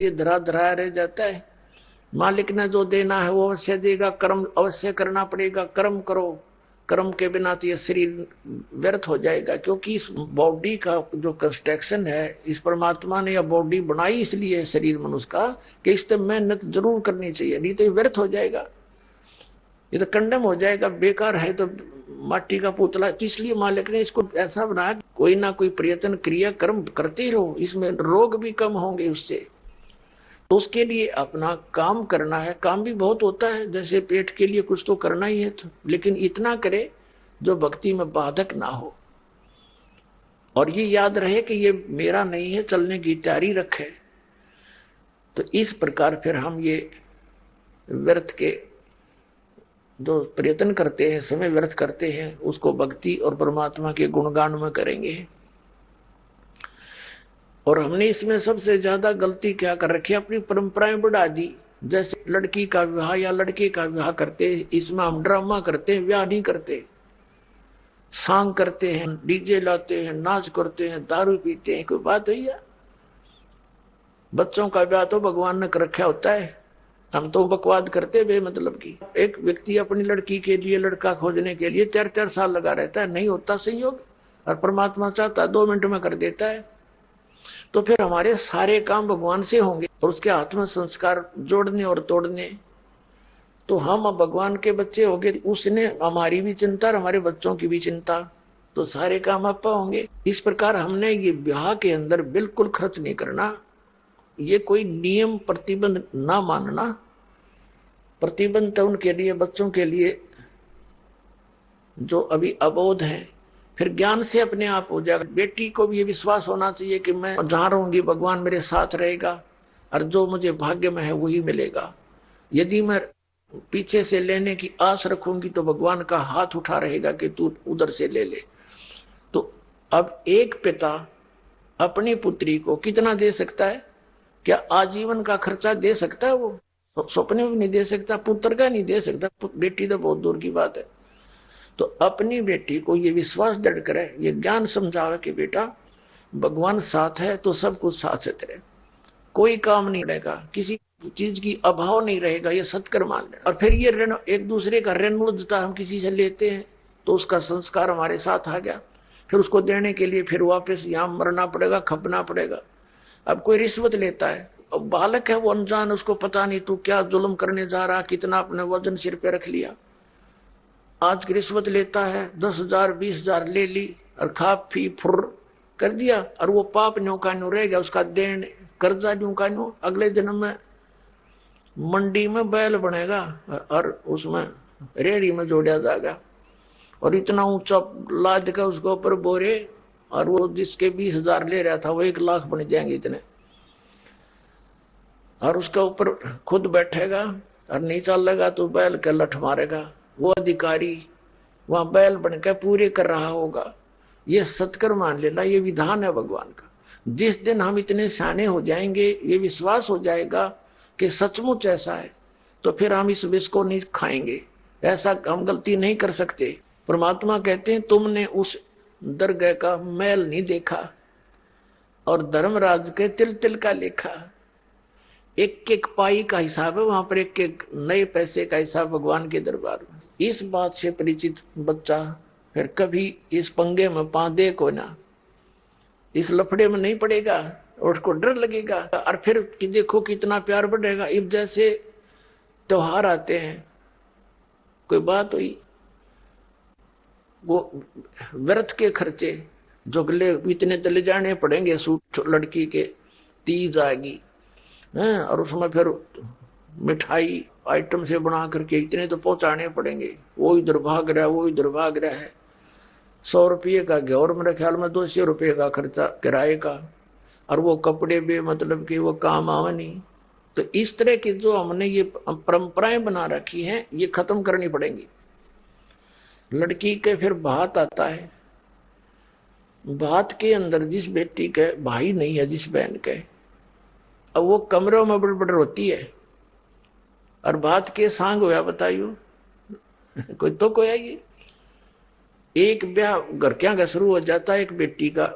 ये धरा धरा रह जाता है। मालिक ने जो देना है वो अवश्य देगा, कर्म अवश्य करना पड़ेगा। कर्म करो, कर्म के बिना तो ये शरीर व्यर्थ हो जाएगा। क्योंकि इस बॉडी का जो कंस्ट्रक्शन है, इस परमात्मा ने यह बॉडी बनाई इसलिए शरीर मनुष्य का कि इस पर मेहनत जरूर करनी चाहिए, नहीं तो ये व्यर्थ हो जाएगा, ये तो कंडम हो जाएगा, बेकार है तो माटी का पुतला। तो इसलिए मालिक ने इसको ऐसा बनाया, कोई ना कोई प्रयत्न क्रिया कर्म करते ही रहो, इसमें रोग भी कम होंगे उससे। तो उसके लिए अपना काम करना है। काम भी बहुत होता है, जैसे पेट के लिए कुछ तो करना ही है, तो लेकिन इतना करे जो भक्ति में बाधक ना हो, और ये याद रहे कि ये मेरा नहीं है, चलने की तैयारी रखे। तो इस प्रकार फिर हम ये व्यर्थ के जो प्रयत्न करते हैं, समय व्यर्थ करते हैं, उसको भक्ति और परमात्मा के गुणगान में करेंगे। और हमने इसमें सबसे ज्यादा गलती क्या कर रखी है, अपनी परंपराएं बढ़ा दी। जैसे लड़की का विवाह या लड़के का विवाह करते, इसमें हम ड्रामा करते हैं, विवाह नहीं करते, सांग करते हैं, डीजे लाते हैं, नाच करते हैं, दारू पीते हैं। कोई बात है या? बच्चों का विवाह तो भगवान ने कर रखा होता है, हम तो बकवाद करते बेमतलब की। एक व्यक्ति अपनी लड़की के लिए लड़का खोजने के लिए 4-4 साल लगा रहता है, नहीं होता संयोग, और परमात्मा चाहता 2 मिनट में कर देता है। तो फिर हमारे सारे काम भगवान से होंगे, और उसके हाथ में संस्कार जोड़ने और तोड़ने। तो हम अब भगवान के बच्चे हो गए, उसने हमारी भी चिंता और हमारे बच्चों की भी चिंता, तो सारे काम आप होंगे। इस प्रकार हमने ये ब्याह के अंदर बिल्कुल खर्च नहीं करना, ये कोई नियम प्रतिबंध ना मानना। प्रतिबंध तो उनके लिए, बच्चों के लिए जो अभी अबोध है, फिर ज्ञान से अपने आप हो जाएगा। बेटी को भी ये विश्वास होना चाहिए कि मैं जहां रहूंगी भगवान मेरे साथ रहेगा, और जो मुझे भाग्य में है वही मिलेगा। यदि मैं पीछे से लेने की आस रखूंगी तो भगवान का हाथ उठा रहेगा कि तू उधर से ले ले। तो अब एक पिता अपनी पुत्री को कितना दे सकता है? क्या आजीवन का खर्चा दे सकता है? वो सपने में नहीं दे सकता, पुत्र का नहीं दे सकता, बेटी तो बहुत दूर की बात है। तो अपनी बेटी को ये विश्वास दृढ़ करे, ये ज्ञान समझावे कि बेटा भगवान साथ है तो सब कुछ साथ है तेरे, कोई काम नहीं रहेगा, किसी चीज की अभाव नहीं रहेगा, ये सत्कर मान ले। और फिर ये ऋण, एक दूसरे का ऋण मुद्दता हम किसी से लेते हैं तो उसका संस्कार हमारे साथ आ गया, फिर उसको देने के लिए फिर वापस यहां मरना पड़ेगा, खपना पड़ेगा। अब कोई रिश्वत लेता है, अब बालक है वो अनजान, उसको पता नहीं तू क्या जुल्म करने जा रहा, कितना अपने वजन सिर पे रख लिया। आज की रिश्वत लेता है, 10,000 20,000 ले ली और खा पी फुर कर दिया, और वो पाप न्यू का न्यू रह गया, उसका देन कर्जा न्यू का न्यू। अगले जन्म में मंडी में बैल बनेगा और उसमें रेड़ी में जोड़ा जाएगा, और इतना ऊंचा लाद का उसके ऊपर बोरे, और वो जिसके 20,000 ले रहा था वो 1 लाख बन जाएंगे इतने, और उसके ऊपर खुद बैठेगा और नीचा लगा तो बैल के लठ मारेगा। वो अधिकारी वहां बैल बनकर पूरे कर रहा होगा। ये सत्कर मान लेना, ये विधान है भगवान का। जिस दिन हम इतने सियाने हो जाएंगे, ये विश्वास हो जाएगा कि सचमुच ऐसा है, तो फिर हम इस विष को नहीं खाएंगे। ऐसा हम गलती नहीं कर सकते। परमात्मा कहते हैं तुमने उस दरगाह का मैल नहीं देखा, और धर्मराज के तिल तिल का लेखा। एक एक पाई का हिसाब है वहां पर, एक एक नए पैसे का हिसाब भगवान के दरबार में। इस बात से परिचित बच्चा फिर कभी इस पंगे में पांदे को ना, इस लफड़े में नहीं पड़ेगा, और उसको डर लगेगा। और फिर कि देखो कितना प्यार बढ़ेगा। इब जैसे त्योहार आते हैं, कोई बात हुई, वो व्यर्थ के खर्चे जो इतने तले जाने पड़ेंगे, सूट लड़की के, तीज आएगी और उसमें फिर मिठाई आइटम से बना करके इतने तो पहुंचाने पड़ेंगे। वो इधर भाग रहा है, वो इधर भाग रहा है। 100 रुपये का घ्योर, मेरे ख्याल में 200 रुपये का खर्चा किराए का, और वो कपड़े भी मतलब कि वो काम आवे नहीं। तो इस तरह की जो हमने ये परंपराएं बना रखी हैं, ये खत्म करनी पड़ेंगी। लड़की के फिर भात आता है, भात के अंदर जिस बेटी के भाई नहीं है, जिस बहन के, अब वो कमरों में बड़बड़ होती है, और बात के सांग होया बताइयो कोई तो कोई आइए। एक ब्याह घर क्या का शुरू हो जाता है, एक बेटी का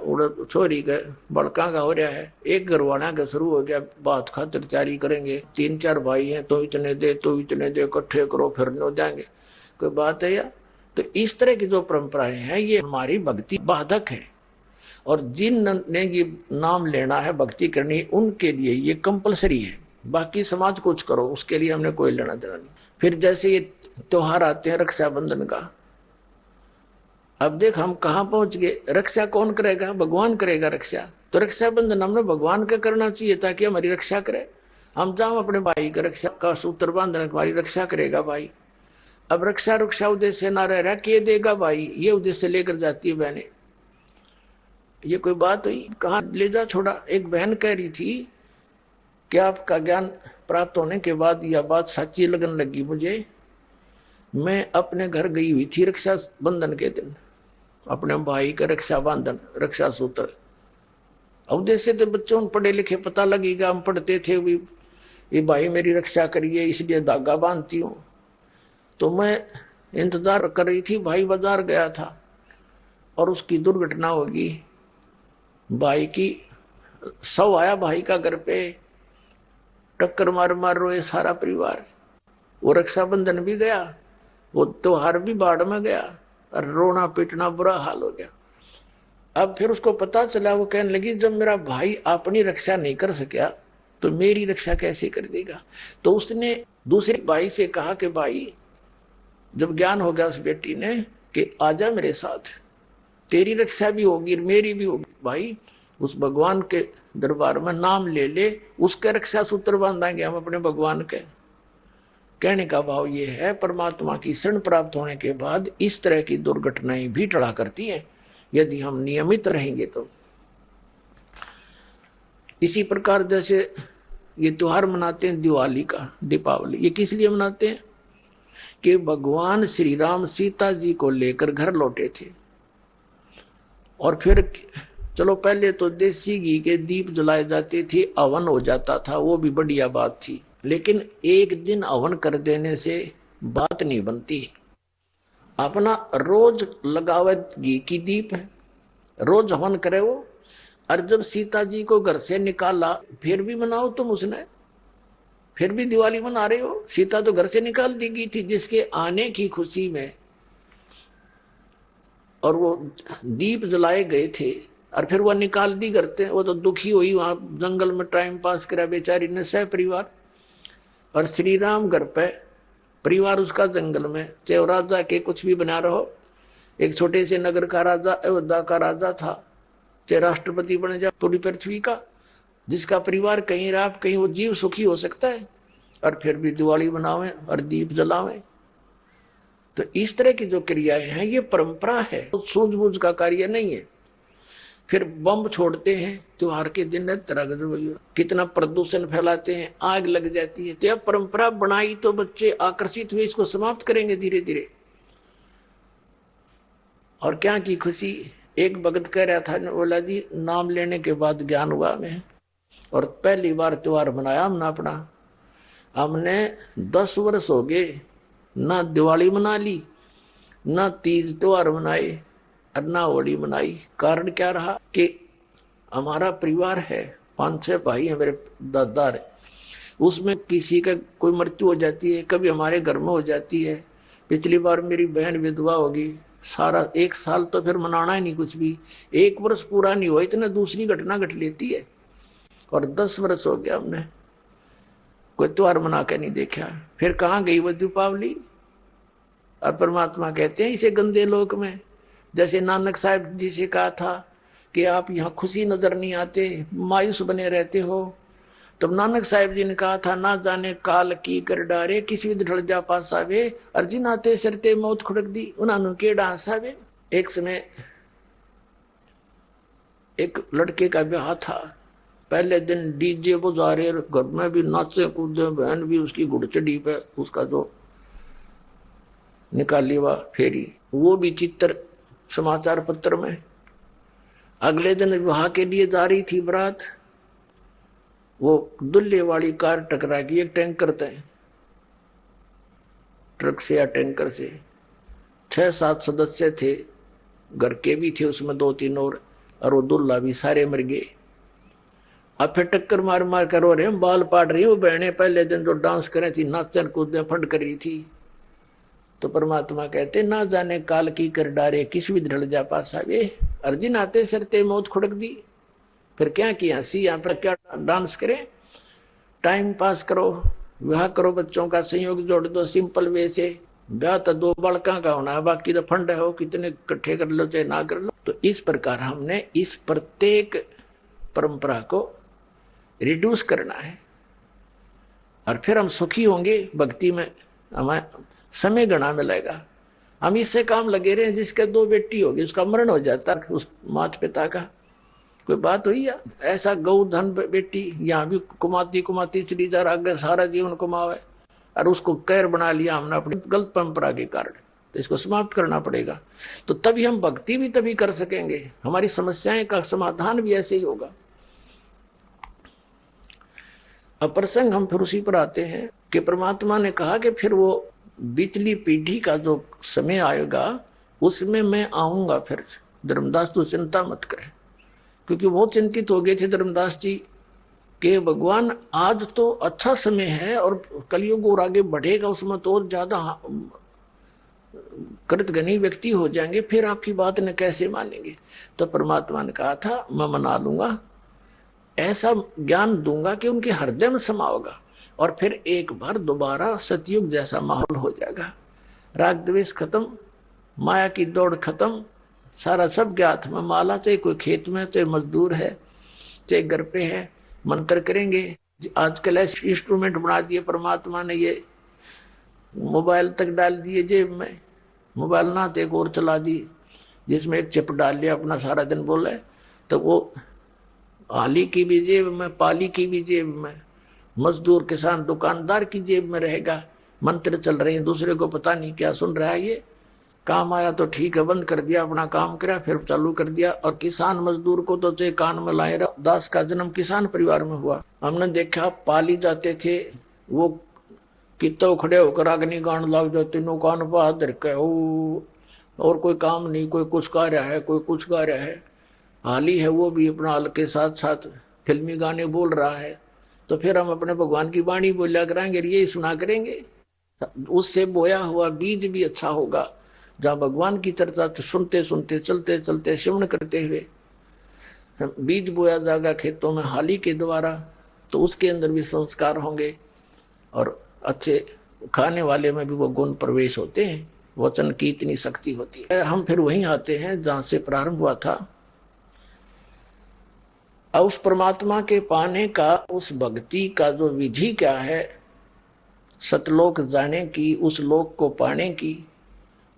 छोरी का बड़का का हो रहा है, एक घरवाला का शुरू हो गया, बात खातिरदारी करेंगे, 3-4 भाई हैं तो इतने दे तो इतने दे, इकट्ठे करो फिर हो जाएंगे, कोई बात है यार। तो इस तरह की जो परंपराएं हैं ये हमारी भक्ति बाधक है, और जिन ने ये नाम लेना है भक्ति करनी उनके लिए ये कंपलसरी है, बाकी समाज कुछ करो उसके लिए हमने कोई लेना देना नहीं। फिर जैसे ये त्योहार आते हैं रक्षाबंधन का, अब देख हम कहां पहुंच गए, रक्षा कौन करेगा, भगवान करेगा रक्षा, तो रक्षाबंधन हमने भगवान का करना चाहिए ताकि हमारी रक्षा करे। हम जाओ अपने भाई का रक्षा का सूत्र बांधना, हमारी रक्षा करेगा भाई। अब रक्षा रक्षा उद्देश्य ना रह रहा के देगा भाई, ये उद्देश्य लेकर जाती है बहने, ये कोई बात हुई, कहां ले जा छोड़ा। एक बहन कह रही थी कि आपका ज्ञान प्राप्त होने के बाद यह बात सच्ची लगने लगी मुझे, मैं अपने घर गई हुई थी रक्षा बंधन के दिन, अपने भाई का रक्षा बंधन रक्षा सूत्र, उद्देश्य तो बच्चों पढ़े लिखे पता लगेगा, हम पढ़ते थे भी ये भाई मेरी रक्षा करिए इसलिए धागा बांधती हूं। तो मैं इंतजार कर रही थी, भाई बाजार गया था और उसकी दुर्घटना होगी, भाई की शव आया भाई का घर पे, टक्कर मार मार रोए सारा परिवार, वो रक्षाबंधन भी गया, वो त्योहार भी बाढ़ में गया, और रोना पीटना बुरा हाल हो गया। अब फिर उसको पता चला, वो कहने लगी जब मेरा भाई अपनी रक्षा नहीं कर सका तो मेरी रक्षा कैसे कर देगा। तो उसने दूसरे भाई से कहा कि भाई, जब ज्ञान हो गया उस बेटी ने कि आजा मेरे साथ, तेरी रक्षा भी होगी मेरी भी होगी। भाई उस भगवान के दरबार में नाम ले ले, उसके रक्षा सूत्र बांधेंगे हम अपने भगवान के। कहने का भाव ये है, परमात्मा की शरण प्राप्त होने के बाद इस तरह की दुर्घटनाएं भी टला करती हैं यदि हम नियमित रहेंगे तो। इसी प्रकार जैसे ये त्योहार मनाते हैं दिवाली का, दीपावली, ये किस लिए मनाते हैं कि भगवान श्री राम सीता जी को लेकर घर लौटे थे, और फिर चलो पहले तो देसी घी के दीप जलाए जाते थे, हवन हो जाता था, वो भी बढ़िया बात थी, लेकिन एक दिन हवन कर देने से बात नहीं बनती। अपना रोज लगावे घी की दीप है, रोज हवन करे वो, और जब सीता जी को घर से निकाला फिर भी मनाओ तुम उसने, फिर भी दिवाली मना रहे हो। सीता तो घर से निकाल दी गई थी जिसके आने की खुशी में, और वो दीप जलाए गए थे और फिर वह निकाल दी करते, वो तो दुखी हुई वहां जंगल में टाइम पास करा बेचारी ने सह परिवार, और श्री राम घर पे परिवार उसका जंगल में, चाहे राजा के कुछ भी बना रहो, एक छोटे से नगर का राजा अयोध्या का राजा था, चाहे राष्ट्रपति बन जाए पूरी पृथ्वी का, जिसका परिवार कहीं रहा कहीं वो जीव सुखी हो सकता है, और फिर भी दिवाली बनावे और दीप जलावे। तो इस तरह की जो क्रियाएं हैं ये परंपरा है, तो सूझबूझ का कार्य नहीं है। फिर बम छोड़ते हैं त्योहार के दिन, तरह कितना प्रदूषण फैलाते हैं, आग लग जाती है। तो यह परंपरा बनाई तो बच्चे आकर्षित हुए, इसको समाप्त करेंगे धीरे धीरे। और क्या की खुशी, एक भगत कह रहा था, बोला जी नाम लेने के बाद ज्ञान हुआ हमें, और पहली बार त्योहार मनाया हमने अपना, हमने 10 वर्ष हो गए ना दिवाली मना ली, ना तीज त्योहार मनाए, और ना होली मनाई। कारण क्या रहा कि हमारा परिवार है, 5-6 भाई हैं मेरे दादा, उसमें किसी का कोई मृत्यु हो जाती है, कभी हमारे घर में हो जाती है। पिछली बार मेरी बहन विधवा होगी, सारा 1 साल तो फिर मनाना ही नहीं कुछ भी, 1 वर्ष पूरा नहीं हुआ इतना दूसरी घटना घट लेती है, और 10 वर्ष हो गया हमने कोई त्योहार मना के नहीं देखा। फिर कहाँ गई वो दीपावली। और परमात्मा कहते हैं इसे गंदे लोक में, जैसे नानक साहब जी से कहा था कि आप यहाँ खुशी नजर नहीं आते, मायूस बने रहते हो, तब नानक साहब जी ने कहा था ना जाने काल की कर डारे, किसी विध ढल जा पासावे, अर्जिन आते सरते मौत खुड़क दी उन्होंने के डांसावे। एक समय एक लड़के का ब्याह था, पहले दिन डीजे बजा रहे, घर में भी नाचे कूदे, बहन भी उसकी घुड़चड़ी पे उसका जो निकाली हुआ फेरी, वो भी चित्र समाचार पत्र में। अगले दिन विवाह के लिए जा रही थी बारात, वो दुल्हे वाली कार टकरा गई एक टैंकर से, ट्रक से या टैंकर से, 6-7 सदस्य थे, घर के भी थे उसमें 2-3 और वो दुल्ला भी सारे मर गए। अब फिर टक्कर मार मार कर रो रहे हम, बाल पाट रही वो बहने पहले दिन जो डांस करे थी, नाचन कूदने फंड कर रही थी। तो परमात्मा कहते ना जाने काल की कर डारे किस भी ढल जा पासा वे, अर्जुन आते सरते मौत खुड़क दी। फिर क्या किया सी यहाँ पर क्या डांस करें, टाइम पास करो, विवाह करो, बच्चों का संयोग जोड़ दो सिंपल वे से। ब्याह तो 2 बालका का होना है, बाकी तो फंड है, हो कितने इकट्ठे कर लो चाहे ना कर लो। तो इस प्रकार हमने इस प्रत्येक परंपरा को रिड्यूस करना है और फिर हम सुखी होंगे भक्ति में, हमें समय गणा मिलेगा। हम इससे काम लगे रहे, जिसके 2 बेटी होगी उसका मरण हो जाता उस माता पिता का, कोई बात हुई या ऐसा गौ धन बेटी यहां भी कुमाती चली जा रहा, आगे सारा जीवन कुमावे और उसको कैर बना लिया हमने अपनी गलत परंपरा के कारण। तो इसको समाप्त करना पड़ेगा, तो तभी हम भक्ति भी तभी कर सकेंगे, हमारी समस्याएं का समाधान भी ऐसे ही होगा। अब प्रसंग हम फिर उसी पर आते हैं कि परमात्मा ने कहा कि फिर वो बीचली पीढ़ी का जो समय आएगा उसमें मैं आऊंगा फिर। धर्मदास तो चिंता मत करें, क्योंकि बहुत चिंतित हो गए थे धर्मदास जी कि भगवान आज तो अच्छा समय है और कलयुग और आगे बढ़ेगा, उसमें तो और ज्यादा कृतघ्नी व्यक्ति हो जाएंगे, फिर आपकी बात ने कैसे मानेंगे। तो परमात्मा ने कहा था मैं मना लूंगा, ऐसा ज्ञान दूंगा कि उनके हृदय में समाओगा और फिर एक बार दोबारा सतयुग जैसा माहौल हो जाएगा। राग द्वेष खत्म, माया की दौड़ खत्म, सारा सब ज्ञात में माला, चाहे कोई खेत में, चाहे मजदूर है, चाहे घर पे है, मंत्र करेंगे। आजकल ऐसे इंस्ट्रूमेंट बना दिए परमात्मा ने, ये मोबाइल तक डाल दिए जेब में, मोबाइल ना तो एक और चला दी जिसमें एक चिप डाल लिया, अपना सारा दिन बोले तो वो आली की भी जेब में, पाली की भी जेब में, मजदूर किसान दुकानदार की जेब में रहेगा। मंत्र चल रहे हैं, दूसरे को पता नहीं क्या सुन रहा है, ये काम आया तो ठीक है, बंद कर दिया, अपना काम करा, फिर चालू कर दिया। और किसान मजदूर को तो चाहे कान में लाए रहा। दास का जन्म किसान परिवार में हुआ, हमने देखा पाली जाते थे वो कितो खड़े होकर अग्नि गान लग जाते, नो कान पर हाथ धर के, और कोई काम नहीं, कोई कुछ गा रहा है, कोई कुछ गा रहा है। हाली है वो भी अपना हाल के साथ साथ फिल्मी गाने बोल रहा है। तो फिर हम अपने भगवान की वाणी बोलिया करेंगे, ये सुना करेंगे, उससे बोया हुआ बीज भी अच्छा होगा। जहां भगवान की चर्चा सुनते सुनते चलते चलते श्रवण करते हुए बीज बोया जाएगा खेतों में हाली के द्वारा, तो उसके अंदर भी संस्कार होंगे और अच्छे खाने वाले में भी वो गुण प्रवेश होते हैं। वचन की इतनी शक्ति होती है। हम फिर वहीं आते हैं जहां से प्रारंभ हुआ था। अब उस परमात्मा के पाने का, उस भक्ति का जो विधि क्या है, सतलोक जाने की, उस लोक को पाने की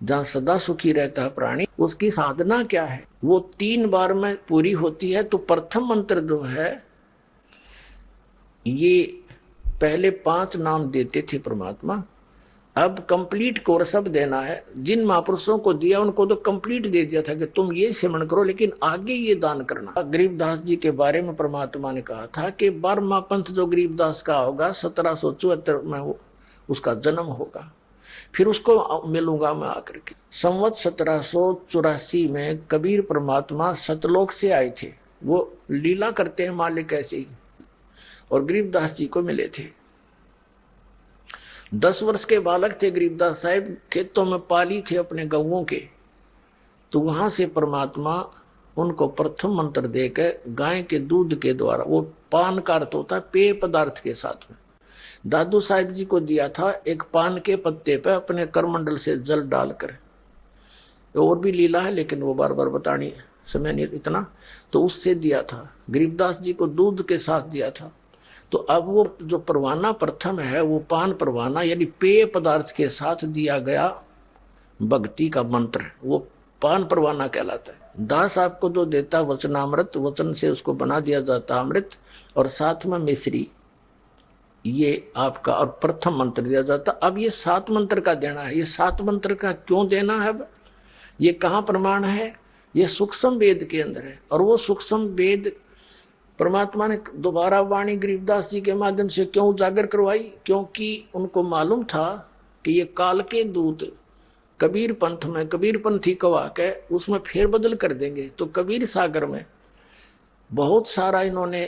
जहां सदा सुखी रहता है प्राणी, उसकी साधना क्या है, वो 3 बार में पूरी होती है। तो प्रथम मंत्र जो है, ये पहले 5 नाम देते थे परमात्मा, अब कंप्लीट कोर्स अब देना है। जिन महापुरुषों को दिया उनको तो कंप्लीट दे दिया था कि तुम ये सिमरण करो, लेकिन आगे ये दान करना। गरीबदास जी के बारे में परमात्मा ने कहा था कि 12वां पंथ जो गरीबदास का होगा 1774 में उसका जन्म होगा, फिर उसको मिलूंगा मैं आकर के। संवत 1784 में कबीर परमात्मा सतलोक से आए थे, वो लीला करते हैं मालिक ऐसे ही, और गरीबदास जी को मिले थे। 10 वर्ष के बालक थे गरीबदास साहिब, खेतों में पाली थे अपने गौओं के। तो वहां से परमात्मा उनको प्रथम मंत्र देकर गाय के दूध के द्वारा, वो पान का अर्थ होता है पेय पदार्थ के साथ में, दादू साहिब जी को दिया था एक पान के पत्ते पे अपने करमंडल से जल डालकर। और भी लीला है लेकिन वो बार बार बतानी समय नहीं इतना, तो उससे दिया था। गरीबदास जी को दूध के साथ दिया था। तो अब वो जो परवाना प्रथम है वो पान परवाना यानी पेय पदार्थ के साथ दिया गया भक्ति का मंत्र, वो पान परवाना कहलाता है। दास आपको जो देता वचनामृत, वचन से उसको बना दिया जाता अमृत, और साथ में मिश्री, ये आपका और प्रथम मंत्र दिया जाता। अब ये 7 मंत्र का देना है। ये 7 मंत्र का क्यों देना है, अब ये कहां प्रमाण है, ये सूक्ष्म वेद के अंदर है। और वो सूक्ष्म वेद परमात्मा ने दोबारा वाणी गरीबदास जी के माध्यम से क्यों उजागर करवाई, क्योंकि उनको मालूम था कि ये काल के दूत कबीर पंथ में कबीर पंथी कवा के उसमें फेरबदल कर देंगे। तो कबीर सागर में बहुत सारा इन्होंने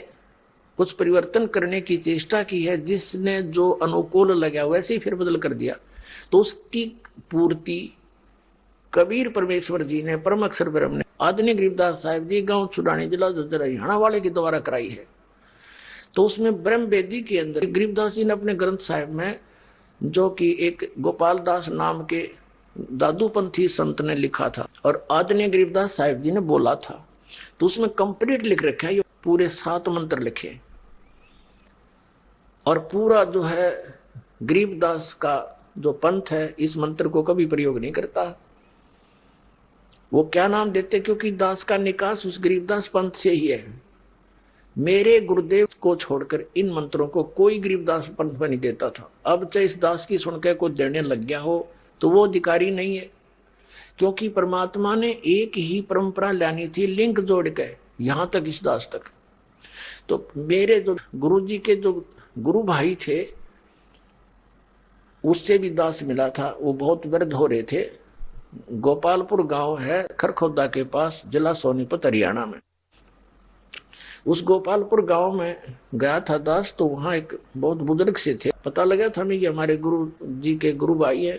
कुछ परिवर्तन करने की चेष्टा की है, जिसने जो अनुकूल लगा वैसे ही फेरबदल कर दिया। तो उसकी पूर्ति कबीर परमेश्वर जी ने, परम अक्षर ब्रह्म ने, आदरणीय गरीबदास साहिब जी, गांव छुड़ानी, जिला झज्जर, हरियाणा वाले के द्वारा कराई है। तो उसमें ब्रह्म वेदी के अंदर गरीबदास जी ने अपने ग्रंथ साहिब में, जो कि एक गोपाल दास नाम के दादूपंथी संत ने लिखा था और आदरणीय गरीबदास साहिब जी ने बोला था, तो उसमें कंप्लीट लिख रखा है। ये पूरे 7 मंत्र लिखे और पूरा जो है गरीबदास का जो पंथ है इस मंत्र को कभी प्रयोग नहीं करता। वो क्या नाम देते, क्योंकि दास का निकास उस गरीबदास पंथ से ही है। मेरे गुरुदेव को छोड़कर इन मंत्रों को कोई गरीबदास पंथ में नहीं देता था। अब चाहे इस दास की सुनकर कोई देने लग गया हो तो वो अधिकारी नहीं है, क्योंकि परमात्मा ने एक ही परंपरा लानी थी, लिंक जोड़ के यहां तक इस दास तक। तो मेरे जो गुरु जी के जो गुरु भाई थे उससे भी दास मिला था। वो बहुत वृद्ध हो रहे थे। गोपालपुर गांव है खरखोदा के पास, जिला सोनीपत, हरियाणा में। उस गोपालपुर गांव में गया था दास, तो वहां एक बहुत बुजुर्ग से थे। पता लगा था मैं, ये हमारे गुरु जी के गुरु भाई है।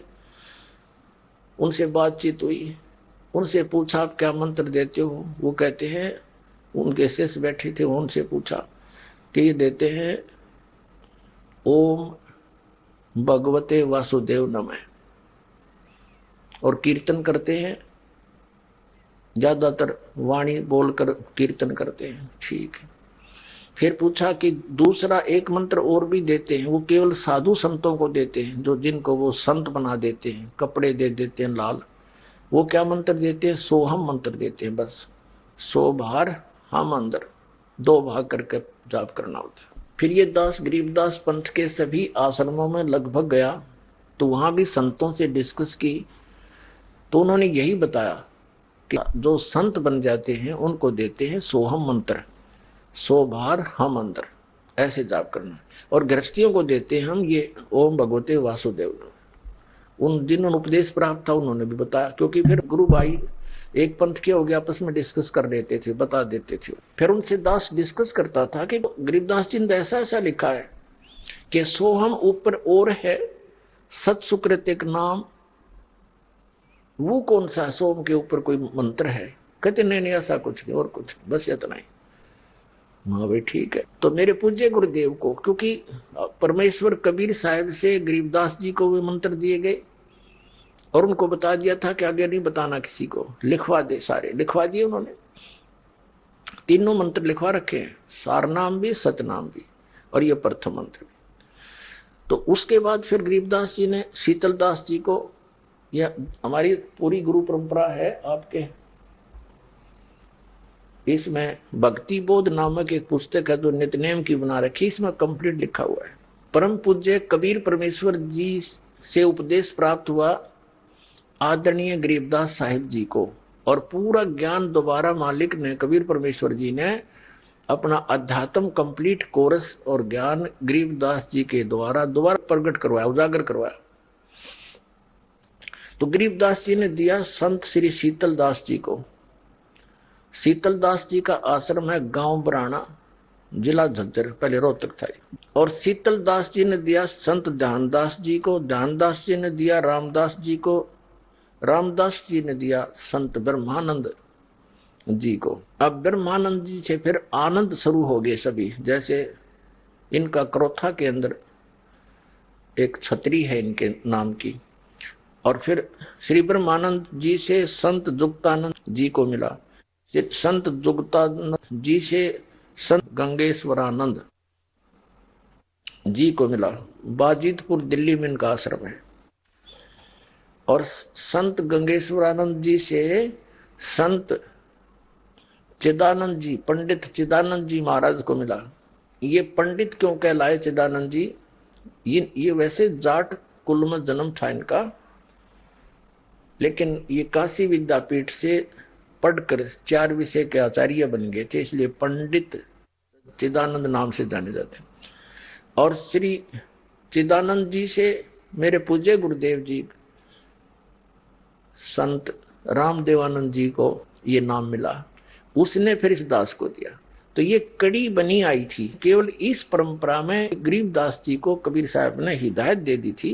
उनसे बातचीत हुई, उनसे पूछा आप क्या मंत्र देते हो। वो कहते हैं, उनके शिष्य बैठे थे, उनसे पूछा कि ये देते हैं ओम भगवते वासुदेव नमः, और कीर्तन करते हैं, ज्यादातर वाणी बोलकर कीर्तन करते हैं। ठीक है। फिर पूछा कि दूसरा एक मंत्र और भी देते हैं, वो केवल साधु संतों को देते हैं, जो जिनको वो संत बना देते हैं, कपड़े दे देते हैं लाल। वो क्या मंत्र देते हैं? सोहम मंत्र देते हैं। बस 100 बार हम अंदर 2 भाग करके जाप करना होता है। फिर ये दास गरीबदास पंथ के सभी आश्रमों में लगभग गया, तो वहां भी संतों से डिस्कस की, तो उन्होंने यही बताया कि जो संत बन जाते हैं उनको देते हैं सोहम मंत्र, 100 बार हम अंदर, ऐसे जाप करना। और गृहस्थियों को देते हैं हम ये ओम भगवते वासुदेव। उन जिन्होंने उपदेश प्राप्त था उन्होंने भी बताया, क्योंकि फिर गुरु भाई एक पंथ के हो गया, आपस में डिस्कस कर लेते थे, बता देते थे। फिर उनसे दास डिस्कस करता था कि गरीबदास जी ने ऐसा ऐसा लिखा है कि सोहम ऊपर और है, सत सुकृत एक नाम, वो कौन सा सोम के ऊपर कोई मंत्र है? कहते नहीं नहीं ऐसा कुछ नहीं, और कुछ नहीं, बस इतना ही। हाँ भाई ठीक है। तो मेरे पूज्य गुरुदेव को, क्योंकि परमेश्वर कबीर साहिब से गरीबदास जी को वे मंत्र दिए गए और उनको बता दिया था कि आगे नहीं बताना किसी को, लिखवा दे, सारे लिखवा दिए उन्होंने। तीनों मंत्र लिखवा रखे हैं, सारनाम भी, सतनाम भी, और ये प्रथम मंत्र भी। तो उसके बाद फिर गरीबदास जी ने शीतलदास जी को, यह हमारी पूरी गुरु परंपरा है आपके, इसमें भक्ति बोध नामक एक पुस्तक है जो नित्यनेम की बना रखी, इसमें कंप्लीट लिखा हुआ है। परम पूज्य कबीर परमेश्वर जी से उपदेश प्राप्त हुआ आदरणीय गरीबदास साहिब जी को, और पूरा ज्ञान दोबारा मालिक ने, कबीर परमेश्वर जी ने अपना अध्यात्म कंप्लीट कोर्स और ज्ञान गरीबदास जी के द्वारा दोबारा प्रकट करवाया, उजागर करवाया। तो गरीबदास जी ने दिया संत श्री शीतलदास जी को। शीतलदास जी का आश्रम है गांव बराना, जिला झज्जर, पहले रोहतक था। और शीतलदास जी ने दिया संत ध्यानदास जी को, ध्यानदास जी ने दिया रामदास जी को, रामदास जी ने दिया संत ब्रह्मानंद जी को। अब ब्रह्मानंद जी से फिर आनंद शुरू हो गए सभी, जैसे इनका क्रोथा के अंदर एक छतरी है इनके नाम की। और फिर श्री ब्रह्मानंद जी से संत जुक्तानंद जी को मिला, संत जुक्तानंद जी से संत गंगेश्वरानंद जी को मिला। बाजितपुर दिल्ली में इनका आश्रम है। और संत गंगेश्वरानंद जी से संत चिदानंद जी, पंडित चिदानंद जी महाराज को मिला। ये पंडित क्यों कहलाए चिदानंद जी? ये वैसे जाट कुल में जन्म था इनका, लेकिन ये काशी विद्यापीठ से पढ़कर 4 विषय के आचार्य बन गए थे, इसलिए पंडित चिदानंद नाम से जाने जाते हैं। और श्री चिदानंद जी से मेरे पूज्य गुरुदेव जी संत रामदेवानंद जी को ये नाम मिला, उसने फिर इस दास को दिया। तो ये कड़ी बनी आई थी। केवल इस परंपरा में गरीबदास जी को कबीर साहब ने हिदायत दे दी थी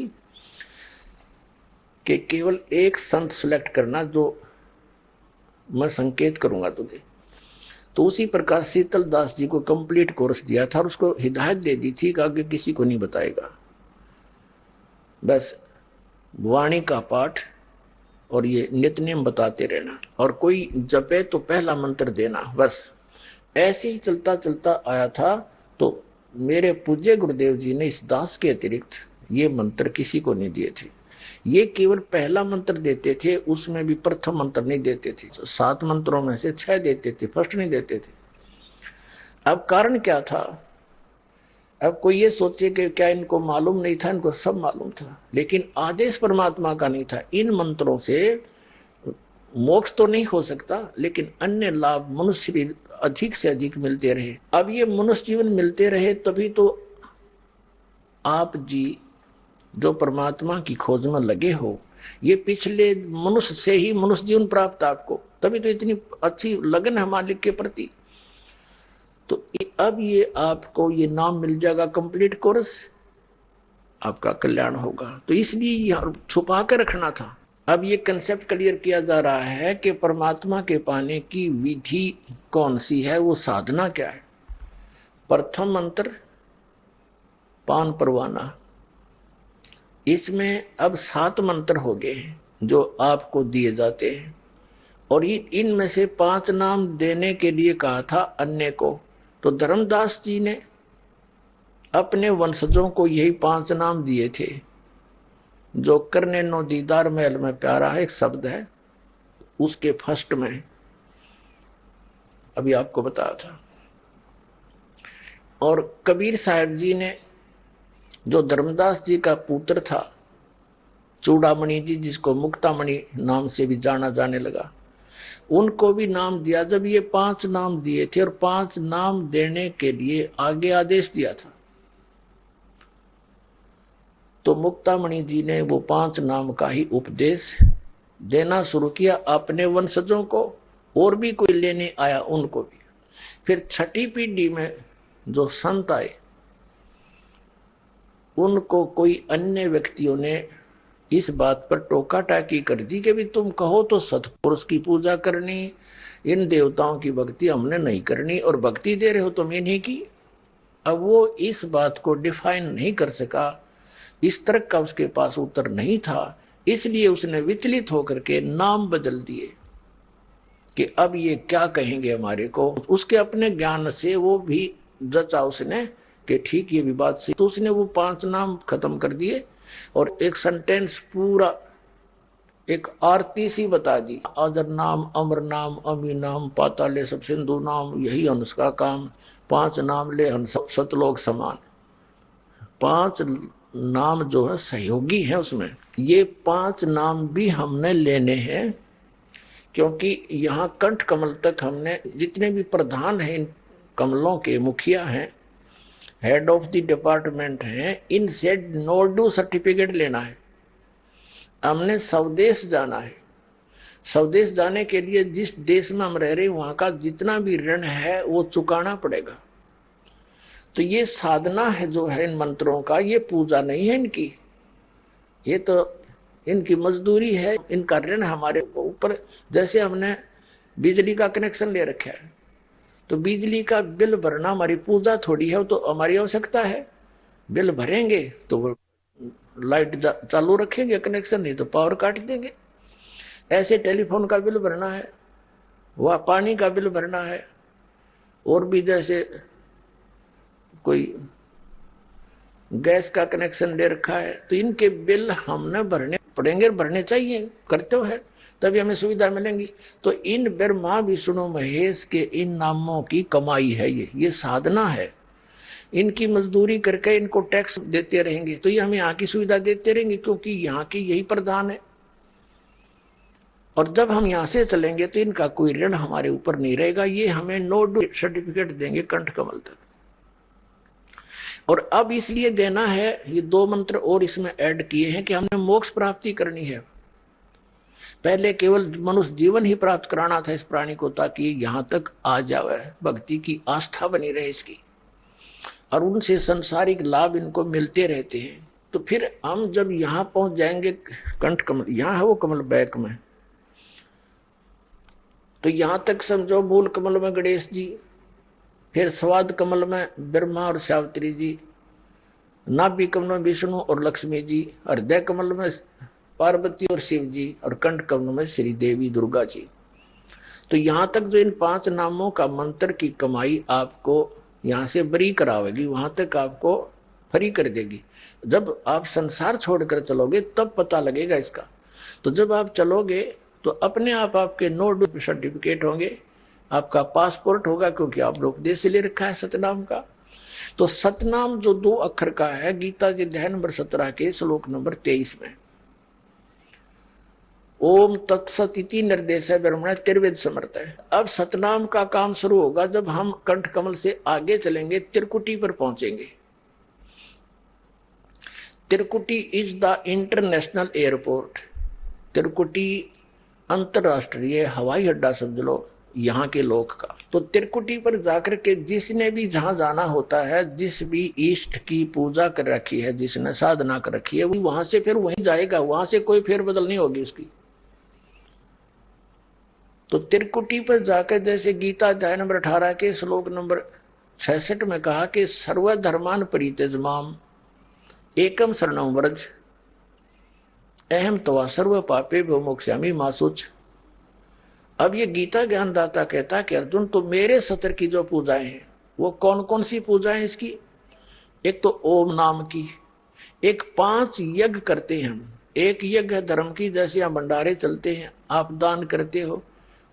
कि केवल एक संत सिलेक्ट करना जो मैं संकेत करूंगा तुझे। तो उसी प्रकार शीतल दास जी को कंप्लीट कोर्स दिया था और उसको हिदायत दे दी थी कि आगे किसी को नहीं बताएगा, बस वाणी का पाठ और ये नित्य नियम बताते रहना, और कोई जपे तो पहला मंत्र देना, बस। ऐसे ही चलता चलता आया था। तो मेरे पूज्य गुरुदेव जी ने इस दास के अतिरिक्त ये मंत्र किसी को नहीं दिए थे। ये केवल पहला मंत्र देते थे, उसमें भी प्रथम मंत्र नहीं देते थे। 7 मंत्रों में से 6 देते थे, फर्स्ट नहीं देते थे। अब कारण क्या था? अब कोई ये सोचे कि क्या इनको मालूम नहीं था? इनको सब मालूम था, लेकिन आदेश परमात्मा का नहीं था। इन मंत्रों से मोक्ष तो नहीं हो सकता, लेकिन अन्य लाभ मनुष्य अधिक से अधिक मिलते रहे। अब ये मनुष्य जीवन मिलते रहे तभी तो आप जी जो परमात्मा की खोज में लगे हो, ये पिछले मनुष्य से ही मनुष्य जीवन प्राप्त आपको, तभी तो इतनी अच्छी लगन है मालिक के प्रति। तो अब ये आपको ये नाम मिल जाएगा, कंप्लीट कोर्स, आपका कल्याण होगा। तो इसलिए छुपा के रखना था। अब ये कंसेप्ट क्लियर किया जा रहा है कि परमात्मा के पाने की विधि कौन सी है, वो साधना क्या है। प्रथम मंत्र पान परवाना, इसमें अब 7 मंत्र हो गए जो आपको दिए जाते हैं, और इनमें से 5 नाम देने के लिए कहा था अन्य को। तो धर्मदास जी ने अपने वंशजों को यही 5 नाम दिए थे, जो करने नो दीदार महल में प्यारा है, एक शब्द है, उसके फर्स्ट में अभी आपको बताया था। और कबीर साहब जी ने, जो धर्मदास जी का पुत्र था चूड़ामणि जी, जिसको मुक्तामणि नाम से भी जाना जाने लगा, उनको भी नाम दिया। जब ये 5 नाम दिए थे और 5 नाम देने के लिए आगे आदेश दिया था, तो मुक्तामणि जी ने वो 5 नाम का ही उपदेश देना शुरू किया अपने वंशजों को, और भी कोई लेने आया उनको भी। फिर 6ठी पीढ़ी में जो संत आए, उनको कोई अन्य व्यक्तियों ने इस बात पर टोका टाकी कर दी कि भी तुम कहो तो सतपुरुष की पूजा करनी, इन देवताओं की भक्ति हमने नहीं करनी, और भक्ति दे रहे हो तुम इन्हीं की। अब वो इस बात को डिफाइन नहीं कर सका, इस तरह का उसके पास उत्तर नहीं था, इसलिए उसने विचलित होकर के नाम बदल दिए कि अब ये क्या कहेंगे हमारे को। उसके अपने ज्ञान से वो भी जचा उसने कि ठीक ये विवाद से, तो उसने वो 5 नाम खत्म कर दिए और एक सेंटेंस पूरा, एक आरती सी बता दी। अजर नाम, अमर नाम, अमी नाम, पाताले सब सिंधु नाम, यही हंस का काम, 5 नाम ले हंस सतलोक समान। 5 नाम जो है सहयोगी है उसमें। ये 5 नाम भी हमने लेने हैं, क्योंकि यहाँ कंठ कमल तक हमने जितने भी प्रधान हैं, इन कमलों के मुखिया हैं, हेड ऑफ द डिपार्टमेंट हैं, इनसे नो ड्यू सर्टिफिकेट लेना है। हमने स्वदेश जाना है। स्वदेश जाने के लिए जिस देश में हम रह रहे हैं वहां का जितना भी ऋण है वो चुकाना पड़ेगा। तो ये साधना है जो है इन मंत्रों का, ये पूजा नहीं है इनकी, ये तो इनकी मजदूरी है, इनका ऋण हमारे ऊपर। जैसे हमने बिजली का कनेक्शन ले रखा है, तो बिजली का बिल भरना हमारी पूजा थोड़ी है, वो तो हमारी आवश्यकता है। बिल भरेंगे तो वो लाइट चालू रखेंगे कनेक्शन, नहीं तो पावर काट देंगे। ऐसे टेलीफोन का बिल भरना है, वह पानी का बिल भरना है, और भी जैसे कोई गैस का कनेक्शन ले रखा है, तो इनके बिल हमने भरने पड़ेंगे, भरने चाहिए, करते है तभी हमें सुविधा मिलेंगी। तो इन ब्रह्मा विष्णु महेश के इन नामों की कमाई है, ये साधना है। इनकी मजदूरी करके इनको टैक्स देते रहेंगे तो ये हमें यहाँ की सुविधा देते रहेंगे, क्योंकि यहाँ की यही प्रधान है। और जब हम यहाँ से चलेंगे तो इनका कोई ऋण हमारे ऊपर नहीं रहेगा, ये हमें नो ड्यू सर्टिफिकेट देंगे कंठ कमल तक। और अब इसलिए देना है, ये 2 मंत्र और इसमें ऐड किए हैं कि हमने मोक्ष प्राप्ति करनी है। पहले केवल मनुष्य जीवन ही प्राप्त कराना था इस प्राणी को, ताकि यहां तक आ जावे, भक्ति की आस्था बनी रहे इसकी, और उनसे संसारिक लाभ इनको मिलते रहते हैं। तो फिर हम जब यहां पहुंच जाएंगे, कंठ कमल यहां है, वो कमल बैक में, तो यहां तक समझो मूल कमल में गणेश जी, फिर स्वाद कमल में ब्रह्मा और सावित्री जी, नाभि कमल में विष्णु और लक्ष्मी जी, हृदय कमल में पार्वती और शिव जी, और कंठ कमल में श्री देवी दुर्गा जी। तो यहां तक जो इन 5 नामों का मंत्र की कमाई आपको यहां से बरी करावेगी, वहां तक आपको फ्री कर देगी। जब आप संसार छोड़कर चलोगे तब पता लगेगा इसका। तो जब आप चलोगे तो अपने आप आपके 9 सर्टिफिकेट होंगे, आपका पासपोर्ट होगा, क्योंकि आप उपदेश ले रखा है सतनाम का। तो सतनाम जो 2 अक्षर का है, गीता जी अध्याय नंबर 17 के श्लोक नंबर 23 में ओम तत्सत इति निर्देश है ब्रह्मण त्रिवेद समर्थ है। अब सतनाम का काम शुरू होगा जब हम कंठ कमल से आगे चलेंगे, त्रिकुटी पर पहुंचेंगे। त्रिकुटी इज द इंटरनेशनल एयरपोर्ट, त्रिकुटी अंतरराष्ट्रीय हवाई अड्डा समझ लो यहां के लोग का। तो त्रिकुटी पर जाकर के जिसने भी जहां जाना होता है, जिस भी इष्ट की पूजा कर रखी है, जिसने साधना कर रखी है, वो वहां से फिर वहीं जाएगा, वहां से कोई फेरबदल नहीं होगी उसकी। तो त्रिकुटी पर जाकर, जैसे गीता अध्याय नंबर 18 के श्लोक नंबर 66 में कहा कि सर्वधर्मान परित्यज्य एकम शरणं व्रज अहम तवा सर्व पापे मोक्ष्यामि मा शुच। अब ये गीता ज्ञानदाता कहता कि अर्जुन, तो मेरे सत्र की जो पूजाएं हैं वो कौन कौन सी पूजाएं इसकी? एक तो ओम नाम की, एक 5 यज्ञ करते हैं हम। एक यज्ञ है धर्म की, जैसे यहाँ भंडारे चलते हैं, आप दान करते हो,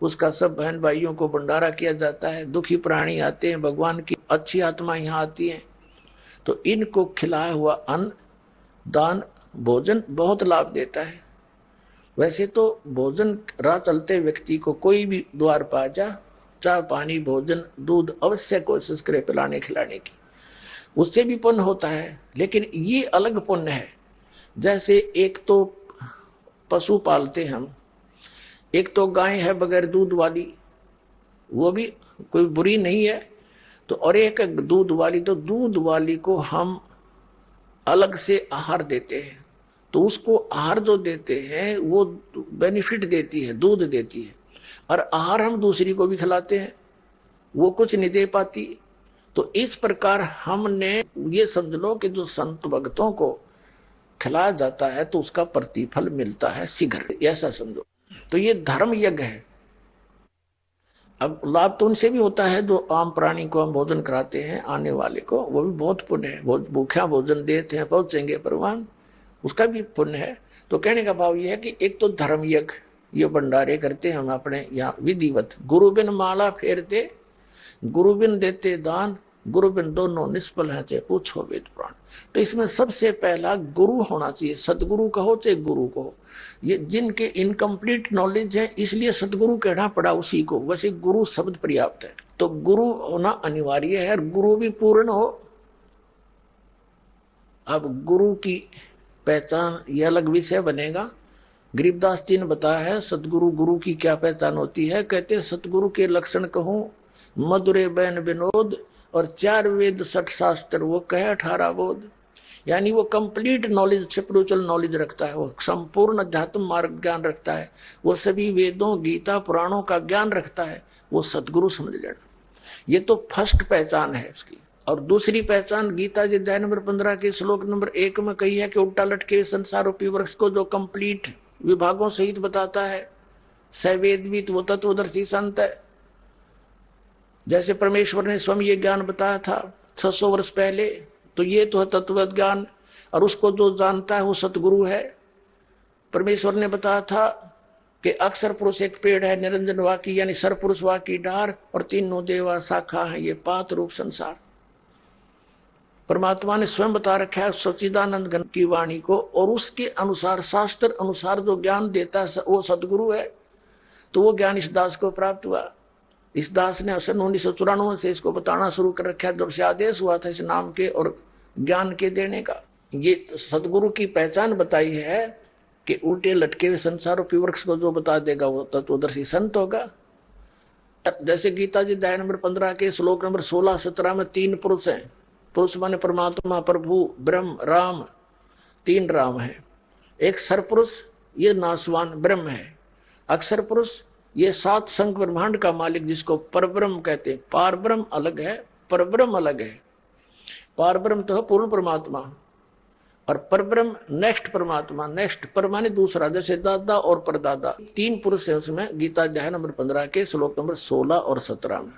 उसका सब बहन भाइयों को भंडारा किया जाता है। दुखी प्राणी आते हैं, भगवान की अच्छी आत्मा यहाँ आती है, तो इनको खिलाया हुआ अन्न दान भोजन बहुत लाभ देता है। वैसे तो भोजन राह चलते व्यक्ति को कोई भी द्वार पा जा, चाय पानी भोजन दूध अवश्य कोशिश करे पिलाने खिलाने की, उससे भी पुण्य होता है। लेकिन ये अलग पुण्य है। जैसे एक तो पशु पालते हम, एक तो गाय है बगैर दूध वाली, वो भी कोई बुरी नहीं है, तो और एक दूध वाली, तो दूध वाली को हम अलग से आहार देते हैं। तो उसको आहार जो देते हैं वो बेनिफिट देती है, दूध देती है, और आहार हम दूसरी को भी खिलाते हैं, वो कुछ नहीं दे पाती। तो इस प्रकार हमने ये समझ लो कि जो संत भक्तों को खिलाया जाता है तो उसका प्रतिफल मिलता है शीघ्र, ऐसा समझो। तो ये धर्म यज्ञ है। अब लाभ तो उनसे भी होता है जो आम प्राणी को हम भोजन कराते हैं, आने वाले को, वो भी बहुत पुण्य है। भूखा भोजन देते हैं, पहुंचेंगे भगवान, उसका भी पुण्य है। तो कहने का भाव यह है कि एक तो धर्म यज्ञ, ये भंडारे करते हम अपने यहाँ विधिवत, गुरु बिन माला फेरते, गुरु बिन देते दान, गुरु बिन दोनों निष्फल है, चाहे पूछो वेद पुराण। तो इसमें सबसे पहला गुरु होना चाहिए, सतगुरु कहो चाहे गुरु कहो। ये जिनके इनकम्प्लीट नॉलेज है इसलिए सतगुरु कहना पड़ा उसी को, वैसे गुरु शब्द पर्याप्त है। तो गुरु होना अनिवार्य है, और गुरु भी पूर्ण हो। अब गुरु की पहचान यह अलग विषय बनेगा। गरीबदास जी ने बताया है सतगुरु गुरु की क्या पहचान होती है। कहते सतगुरु के लक्षण कहूं मधुरे बैन विनोद, और 4 वेद 60 शास्त्र वो कहे 18 बोध। यानी वो कंप्लीट नॉलेज, स्पिरिचुअल नॉलेज रखता है, वो संपूर्ण अध्यात्म मार्ग ज्ञान रखता है, वो सभी वेदों गीता पुराणों का ज्ञान रखता है, वो सतगुरु समझ लेना। ये तो फर्स्ट पहचान है उसकी। और दूसरी पहचान गीता जी अध्याय नंबर 15 के श्लोक नंबर 1 में कही है कि उल्टा लटके संसार रूपी वृक्ष को जो कंप्लीट विभागों सहित बताता है, सवेदवित वो तत्वदर्शी संत है। जैसे परमेश्वर ने स्वयं ये ज्ञान बताया था 600 वर्ष पहले, तो ये तो है तत्व ज्ञान, और उसको जो जानता है वो सतगुरु है। परमेश्वर ने बताया था कि अक्षर पुरुष एक पेड़ है, निरंजन वाकी यानी सरपुरुष वाकी डार, और तीनों देवा शाखा है, ये 5 रूप संसार। परमात्मा ने स्वयं बता रखा है सच्चिदानंद घन की वाणी को, और उसके अनुसार शास्त्र अनुसार जो ज्ञान देता है वो सतगुरु है। तो वो ज्ञान इस दास को प्राप्त हुआ। इस दास ने 1994 से इसको बताना शुरू कर रखा है, जब से आदेश हुआ था इस नाम के और ज्ञान के देने का। ये सतगुरु की पहचान बताई है कि उल्टे लटके हुए संसार रूपी वृक्ष को जो बता देगा वो तत्वदर्शी संत होगा। जैसे गीता जी अध्याय नंबर 15 के श्लोक नंबर 16-17 में 3 पुरुष हैं। पुरुष माने परमात्मा, प्रभु, ब्रह्म, राम, 3 राम है। एक सरपुरुष, ये नासवान ब्रह्म है। अक्षर पुरुष, ये 7 संख ब्रह्मांड का मालिक जिसको परब्रह्म कहते हैं। पार ब्रह्म अलग है, परब्रह्म अलग है। पार ब्रह्म तो है पूर्ण परमात्मा, और परब्रह्म नेक्स्ट परमात्मा, नेक्स्ट पर माने दूसरा, जैसे दादा और परदादा। 3 पुरुष है उसमें। गीता अध्याय नंबर 15 के श्लोक नंबर 16 और 17 में।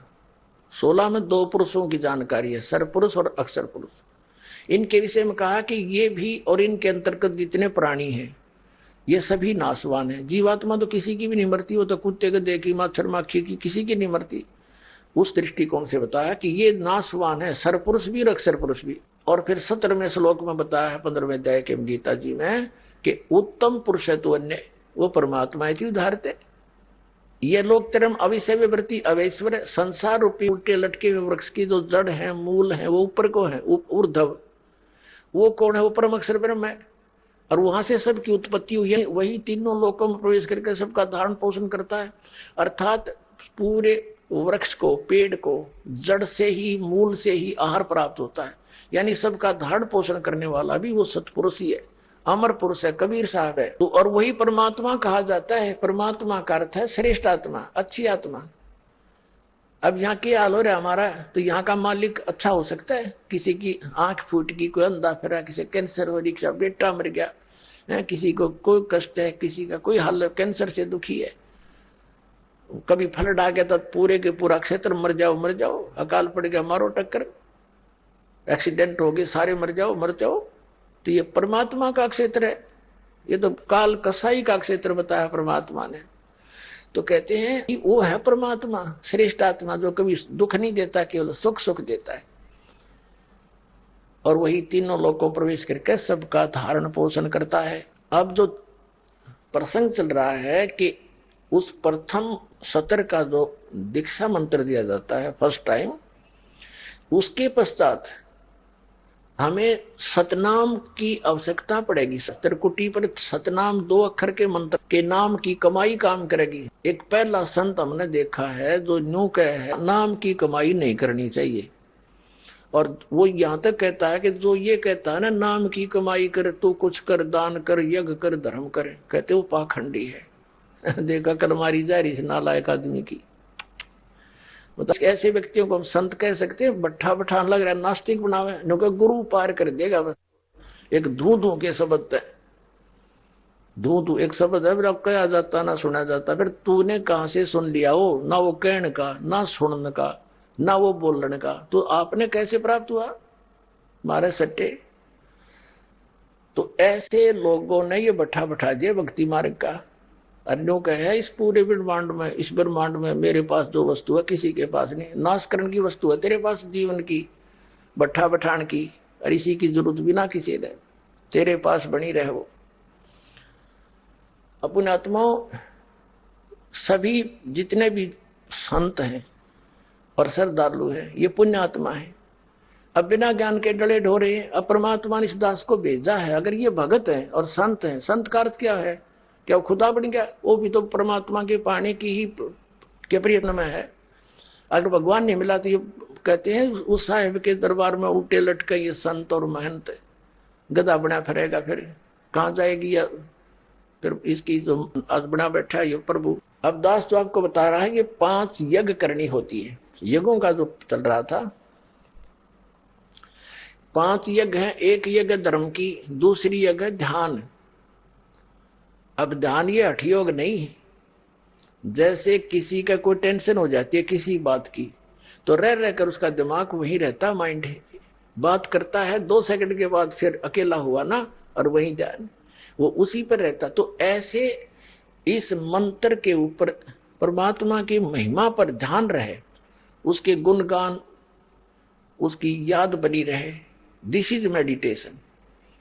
16 में 2 पुरुषों की जानकारी है, सर पुरुष और अक्षर पुरुष। इनके विषय में कहा कि ये भी और इनके अंतर्गत जितने प्राणी हैं ये सभी नासवान है। जीवात्मा तो किसी की भी नहीं मरती, वो तो कुत्ते गधे की, मच्छर माखी की, किसी की नहीं मरती। उस दृष्टिकोण से बताया कि ये नासवान है, सरपुरुष भी और अक्षर पुरुष भी। और फिर 17वें श्लोक में बताया है 15वें अध्याय के गीता जी में कि उत्तम पुरुष है तो अन्य वो परमात्मा इति उदाहरते। ये लोग तरम अविषय वृत्ति अवैश्वर संसार रूपी उल्टे लटके हुए वृक्ष की जो जड़ है, मूल है, वो ऊपर को है, ऊर्ध्व। वो कौन है? वो परम अक्षर ब्रह्म है। और वहां से सबकी उत्पत्ति हुई है। वही तीनों लोकों में प्रवेश करके सबका धारण पोषण करता है। अर्थात पूरे वृक्ष को, पेड़ को जड़ से ही, मूल से ही आहार प्राप्त होता है। यानी सबका धारण पोषण करने वाला भी वो सतपुरुष ही है, अमर पुरुष है, कबीर साहब है। तो और वही परमात्मा कहा जाता है। परमात्मा का अर्थ है श्रेष्ठ आत्मा, अच्छी आत्मा। अब यहाँ क्या हाल हो रहा है हमारा, तो यहाँ का मालिक अच्छा हो सकता है? किसी की आंख फूट गई, कोई अंधा फिरा, किसी कैंसर हो रही, बेटा मर गया, किसी को कोई कष्ट है, किसी का कोई हाल कैंसर से दुखी है, कभी फ्लड आ गया तो पूरे के पूरा क्षेत्र मर जाओ मर जाओ, अकाल पड़ गया मारो टक्कर, एक्सीडेंट हो गए सारे मर जाओ मर जाओ। तो ये परमात्मा का क्षेत्र है। ये तो काल कसाई का क्षेत्र बताया परमात्मा ने। तो कहते हैं कि वो है परमात्मा, श्रेष्ठ आत्मा, जो कभी दुख नहीं देता, केवल सुख सुख देता है। और वही तीनों लोकों प्रवेश करके सबका धारण पोषण करता है। अब जो प्रसंग चल रहा है कि उस प्रथम सत्र का जो दीक्षा मंत्र दिया जाता है फर्स्ट टाइम, उसके पश्चात हमें सतनाम की आवश्यकता पड़ेगी। सत्रकुटी पर सतनाम 2 अक्षर के मंत्र के नाम की कमाई काम करेगी। एक पहला संत हमने देखा है जो न्यू कहे है नाम की कमाई नहीं करनी चाहिए, और वो यहां तक कहता है कि जो ये कहता है ना नाम की कमाई कर, तू कुछ कर, दान कर, यज्ञ कर, धर्म कर, कहते वो पाखंडी है। देखा कल मारी जा रही नालायक आदमी की। मतलब ऐसे व्यक्तियों को हम संत कह सकते हैं? बट्ठा बठान लग रहा है, नास्तिक बनावे, नुका गुरु पार कर देगा बस। एक धू धू के शब्द है, धू धू एक शब्द है, फिर अब कहा जाता ना सुना जाता। फिर तूने कहां से सुन लिया? हो ना वो कहने का, ना सुनने का, ना वो बोलने का, तो आपने कैसे प्राप्त हुआ? मारे सट्टे। तो ऐसे लोगों ने ये बट्ठा बैठा दिया भक्ति मार्ग का। अन्यों का है इस पूरे ब्रह्मांड में, इस ब्रह्मांड में मेरे पास जो वस्तु है किसी के पास नहीं। नाशकरण की वस्तु है तेरे पास, जीवन की, बट्ठा बठान की, और इसी की जरूरत बिना किसी ने तेरे पास बनी रहे। वो अपने आत्माओं, सभी जितने भी संत हैं और श्रद्धालु हैं ये पुण्य आत्मा है। अब बिना ज्ञान के डले ढोरे हैं। अब परमात्मा ने इस दास को भेजा है। अगर ये भगत है और संत है, संत का अर्थ क्या है? क्या वो खुदा बन गया? वो भी तो परमात्मा के पाने की ही के प्रयत्न में है। अगर भगवान नहीं मिला तो ये कहते हैं उस साहिब के दरबार में उल्टे लटके ये संत और महंत गधा बना फिरेगा, फिर कहां जाएगी? या फिर इसकी जो आज बना बैठा है ये प्रभु। अब दास तो आपको बता रहा है कि 5 यज्ञ करनी होती है। यज्ञों का जो चल रहा था, 5 यज्ञ है। एक यज्ञ धर्म की, दूसरी यज्ञ ध्यान। अब ध्यान ये हठ योग नहीं है। जैसे किसी का कोई टेंशन हो जाती है किसी बात की, तो रह रहकर उसका दिमाग वहीं रहता, माइंड बात करता है, 2 सेकंड के बाद फिर अकेला हुआ ना, और वहीं ध्यान वो उसी पर रहता। तो ऐसे इस मंत्र के ऊपर परमात्मा की महिमा पर ध्यान रहे, उसके गुणगान, उसकी याद बनी रहे। This is meditation.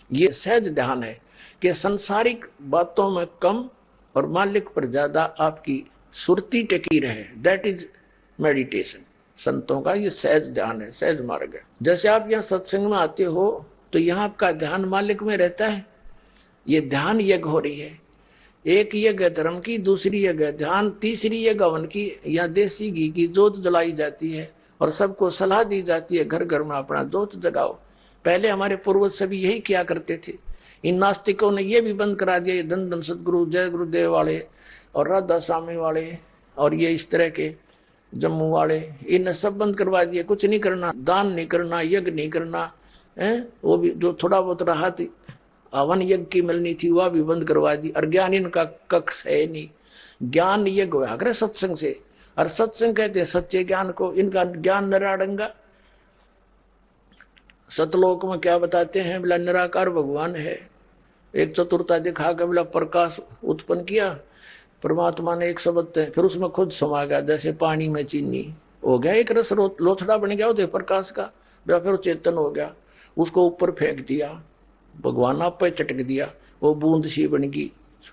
ये सहज ध्यान है कि संसारिक बातों में कम और मालिक पर ज्यादा आपकी सुरती टिकी रहे। That is meditation. संतों का ये सहज ध्यान है, सहज मार्ग है। जैसे आप यहाँ सत्संग में आते हो तो यहाँ आपका ध्यान मालिक में रहता है। ये ध्यान यज्ञ हो रही है। एक यज्ञ धर्म की, दूसरी यज्ञ ध्यान, तीसरी यज्ञ हवन की या देसी घी की जोत जलाई जाती है और सबको सलाह दी जाती है घर घर में अपना जोत जगाओ। पहले हमारे पूर्वज सभी यही किया करते थे। इन नास्तिकों ने यह भी बंद करा दिया, ये धन धन सदगुरु जय गुरुदेव वाले और राधा स्वामी वाले और ये इस तरह के जम्मू वाले, इन्हें सब बंद करवा दिए। कुछ नहीं करना, दान नहीं करना, यज्ञ नहीं करना है। वो भी जो थोड़ा बहुत रहा थी हवन यज्ञ की मिलनी थी वह भी बंद करवा दी। और ज्ञान इनका कक्ष है नहीं, ज्ञान यज्ञ हुआ करे सत्संग से, और सत्संग कहते हैं सच्चे ज्ञान को। इनका ज्ञान निराडंगा। सतलोक में क्या बताते हैं, बोला निराकार भगवान है। एक चतुरता दिखा के बोला प्रकाश उत्पन्न किया परमात्मा ने एक शब्द है, फिर उसमें खुद समा गया जैसे पानी में चीनी हो गया, एक रस लोथड़ा बन गया उदय प्रकाश का। फिर चेतन हो गया, उसको ऊपर फेंक दिया, भगवान आप पे चटक दिया, वो बूंद सी बन गई,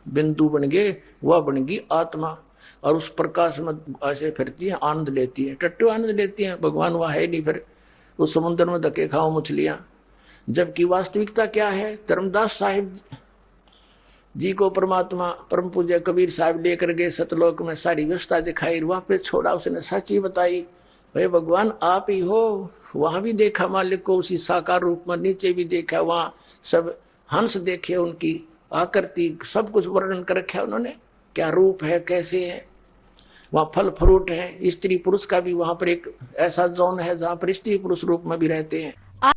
बिंदु बन गए, वह बन गई आत्मा। और उस प्रकाश में ऐसे फिरती है, आनंद लेती है, टट्टू आनंद लेती है। भगवान वह है नहीं, फिर उस समुद्र में धक्के खाओ मछलियां। जबकि वास्तविकता क्या है, धर्मदास साहिब जी को परमात्मा परम पूज्य कबीर साहब लेकर गए सतलोक में, सारी व्यवस्था दिखाई, वहां पे छोड़ा, उसने सच्ची बताई, भाई भगवान आप ही हो। वहां भी देखा मालिक को उसी साकार रूप में, नीचे भी देखा, वहां सब हंस देखे, उनकी आकृति सब कुछ वर्णन कर रखा उन्होंने, क्या रूप है कैसे है। वहां फल फ्रूट है, स्त्री पुरुष का भी वहां पर एक ऐसा जोन है जहां पर स्त्री पुरुष रूप में भी रहते हैं।